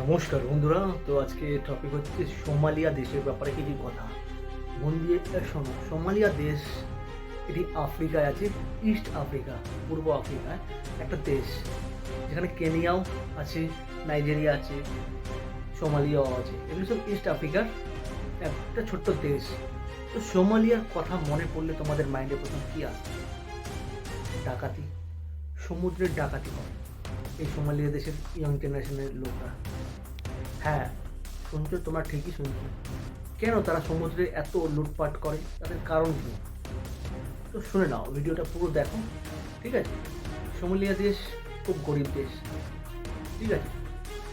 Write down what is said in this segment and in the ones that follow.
নমস্কার বন্ধুরা। তো আজকে টপিক হচ্ছে সোমালিয়া দেশের ব্যাপারে কিছু কথা। মন দিয়ে শোনো। সোমালিয়া দেশ এটি আফ্রিকায় আছে, ইস্ট আফ্রিকা, পূর্ব আফ্রিকায় একটা দেশ, যেখানে কেনিয়াও আছে, নাইজেরিয়া আছে, সোমালিয়াও আছে। এগুলো সব ইস্ট আফ্রিকার একটা ছোট্ট দেশ। তো সোমালিয়ার কথা মনে পড়লে তোমাদের মাইন্ডে প্রথম কী আসে? ডাকাতি, সমুদ্রের ডাকাতি হয় এই সোমালিয়া দেশের ইয়ং জেনারেশনের লোকরা। হ্যাঁ, শুনছো, তোমরা ঠিকই শুনছো। কেন তারা সমুদ্রে এত লুটপাট করে, তাদের কারণ কী? তো শুনে নাও, ভিডিওটা পুরো দেখো, ঠিক আছে? সোমালিয়া দেশ খুব গরিব দেশ, ঠিক আছে?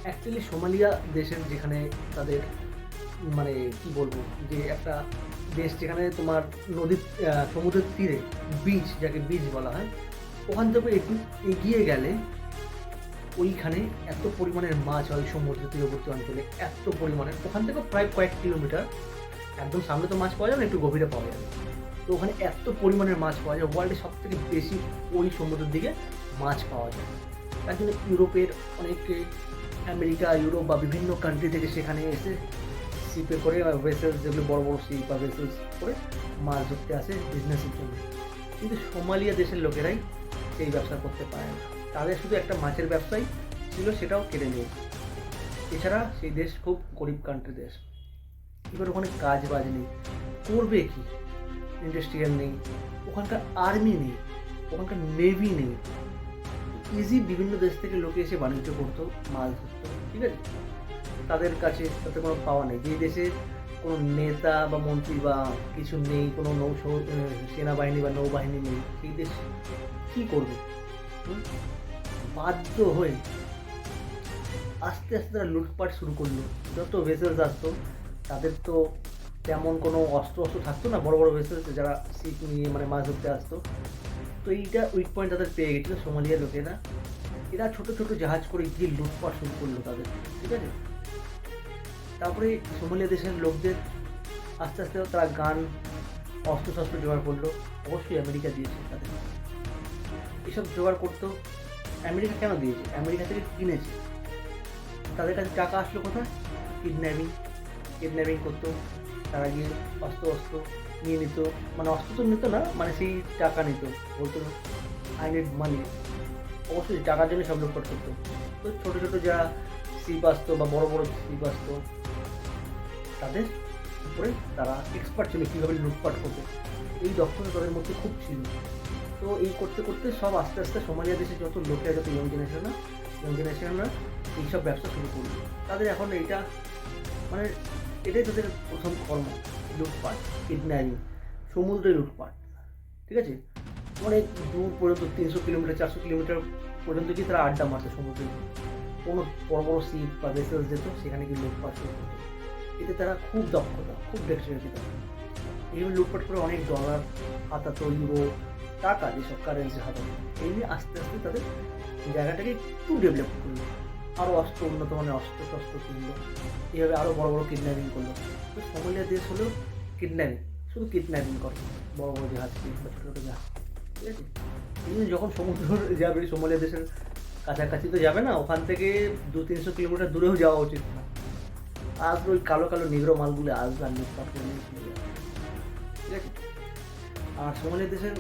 অ্যাকচুয়ালি সোমালিয়া দেশের যেখানে তাদের মানে কি বলবো, যে একটা দেশ যেখানে তোমার নদীর সমুদ্রের তীরে বিচ, যাকে বিচ বলা হয়, ওখান থেকে একটু এগিয়ে গেলে ওইখানে এত পরিমাণের মাছ হয় সমুদ্র তীরবর্তী অঞ্চলে, এত পরিমাণের, ওখান থেকে প্রায় কয়েক কিলোমিটার, একদম সামনে তো মাছ পাওয়া যাবে না, একটু গভীরে পাওয়া যাবে। তো ওখানে এত পরিমাণের মাছ পাওয়া যায়, ওয়ার্ল্ডে সব থেকে বেশি ওই সমুদ্রের দিকে মাছ পাওয়া যায়। তার জন্য ইউরোপের অনেকে, আমেরিকা, ইউরোপ বা বিভিন্ন কান্ট্রি থেকে সেখানে এসে শিপে করে, ভেসেলস, যেগুলো বড় বড় শিপ বা ভেসেলস করে মাছ ধরতে আসে বিজনেসের জন্য। কিন্তু সোমালিয়া দেশের লোকেরাই সেই ব্যবসা করতে পারে না। তাদের শুধু একটা মাছের ব্যবসাই ছিল, সেটাও কেড়ে নিয়ে। এছাড়া সেই দেশ খুব গরিব কান্ট্রি দেশ। এবার ওখানে কাজ বাজ নেই, করবে কি? ইন্ডাস্ট্রিয়াল নেই, ওখানকার আর্মি নেই, ওখানকার নেভি নেই। ইজি বিভিন্ন দেশ থেকে লোকে এসে বাণিজ্য করতো, মাছ ধরতো, ঠিক আছে? তাদের কাছে তাতে কোনো পাওয়া নেই। যে দেশে কোনো নেতা বা মন্ত্রী বা কিছু নেই, কোনো সেনাবাহিনী বা নৌবাহিনী নেই, সেই দেশ কী করবে? বাধ্য হয়ে আস্তে আস্তে তারা লুটপাট শুরু করলো। যত ভেসেলস আসতো, তাদের তো তেমন কোনো অস্ত্র থাকতো না, বড় বড় ভেসেলস যারা শিপ নিয়ে মানে মাছ ধরতে আসতো। তো এইটা উইক পয়েন্ট তাদের পেয়ে গেছিলো সোমালিয়ার লোকেরা। এরা ছোটো ছোটো জাহাজ করে গিয়ে লুটপাট শুরু করলো তাদের, ঠিক আছে? তারপরে সোমালিয়া দেশের লোকদের আস্তে আস্তে তারা গান, অস্ত্র জোগাড় করলো। অবশ্যই আমেরিকা দিয়েছে তাদের, এসব জোগাড় করতো। আমেরিকা কেন দিয়েছে? আমেরিকা থেকে কিনেছে। তাদের কাছে টাকা আসলো কোথায়? কিডন্যাপিং করতো। তারা গিয়ে অস্ত্র নিয়ে নিত, মানে অস্ত্র তো নিত না, মানে সেই টাকা নিত, বলতো আই নিড মানি। অবশ্যই টাকার জন্য সব লুটপাট করতো। তো ছোটো ছোটো যারা শিপ আসতো বা বড় বড় শিপ আসতো, তাদের উপরে তারা এক্সপার্ট ছিল কীভাবে লুটপাট করবে, এই দক্ষতা তাদের মধ্যে খুব ছিল। তো এই করতে করতে সব আস্তে আস্তে সোমালিয়া দেশে যত লোকেরা, যত ইয়ং জেনারেশনরা এইসব ব্যবসা শুরু করলো। তাদের এখন এইটা মানে এটাই তাদের প্রথম কর্ম, লুটপাট, কিডন্যাপিং, সমুদ্রে লুটপাট, ঠিক আছে? অনেক দূর পর্যন্ত, 300 কিলোমিটার 400 কিলোমিটার পর্যন্ত গিয়ে তারা আড্ডা মারতো সমুদ্রে। কোনো বড় বড় শিপ বা ভেসেলস যেত, সেখানে গিয়ে লুটপাট শুরু করতো। এতে তারা খুব দক্ষতা, খুব ডেক্সটারিটি তারা। এইভাবে লুটপাট করে অনেক ডলার হাতাতো, ইউরো, টাকা, যেসব কারেন্সি হাতাতো। এই নিয়ে আস্তে আস্তে তাদের জায়গাটাকে একটু ডেভেলপ করলো, আরও উন্নত মানের অস্ত্র কিনলো, এইভাবে আরও বড় বড় কিডন্যাপিং করলো। তো সোমালিয়া দেশ হলো কিডন্যাপিং, শুধু কিডন্যাপিং করে, বড় বড় জাহাজ বা ছোটো ছোটো জাহাজ, ঠিক আছে? এই যখন সমুদ্র যাবে, সোমালিয়া দেশের কাছাকাছি তো যাবে না, ওখান থেকে 200-300 কিলোমিটার দূরেও যাওয়া উচিত না। আসবে ওই কালো কালো নিগ্রো মালগুলো, আসবে আর লুটপাট করে নিয়ে চলে যাবে, ঠিক আছে? আর সোমালিয়া দেশের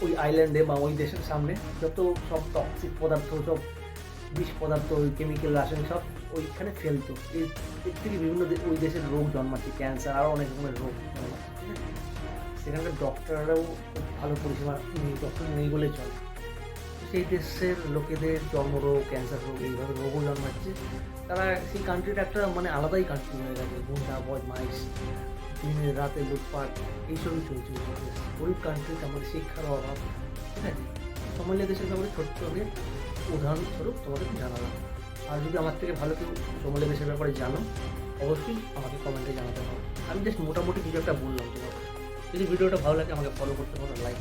ওই আইল্যান্ডে বা ওই দেশের সামনে যত সব টক্সিক পদার্থ, সব বিষ পদার্থ, ওই কেমিক্যাল, রাসায়নিক সব ওইখানে ফেলতো। এর থেকে বিভিন্ন ওই দেশের রোগ জন্মাচ্ছে, ক্যান্সার, আরও অনেক রকমের রোগ জন্মাচ্ছে, ঠিক আছে? সেখানকার ডক্টররাও খুব ভালো পরিষেবা নেই, ডক্টর নেই বলে চলে। সেই দেশের লোকেদের চর্মরোগ, ক্যান্সার রোগ, এইভাবে রোগও জন্মাচ্ছে। তারা সেই কান্ট্রিটা একটা মানে আলাদাই কান্ট্রি হয়ে গেছে। গুন্ডা, বদমাইশ, দিনের রাতে লুটপাট, এইসবই চলছে। গরিব কান্ট্রিতে আমাদের শিক্ষার অভাব, ঠিক আছে? সোমালিয়া দেশের ব্যাপারে ছোট্ট করে উদাহরণস্বরূপ তোমাদের জানালাম। আর যদি আমার থেকে ভালো কেউ সোমালিয়া দেশের ব্যাপারে জানো, অবশ্যই আমাকে কমেন্টে জানাতে পারো। আমি জাস্ট মোটামুটি কিছু একটা বললাম তোমাকে। যদি ভিডিওটা ভালো লাগে আমাকে ফলো করতে পারো, লাইক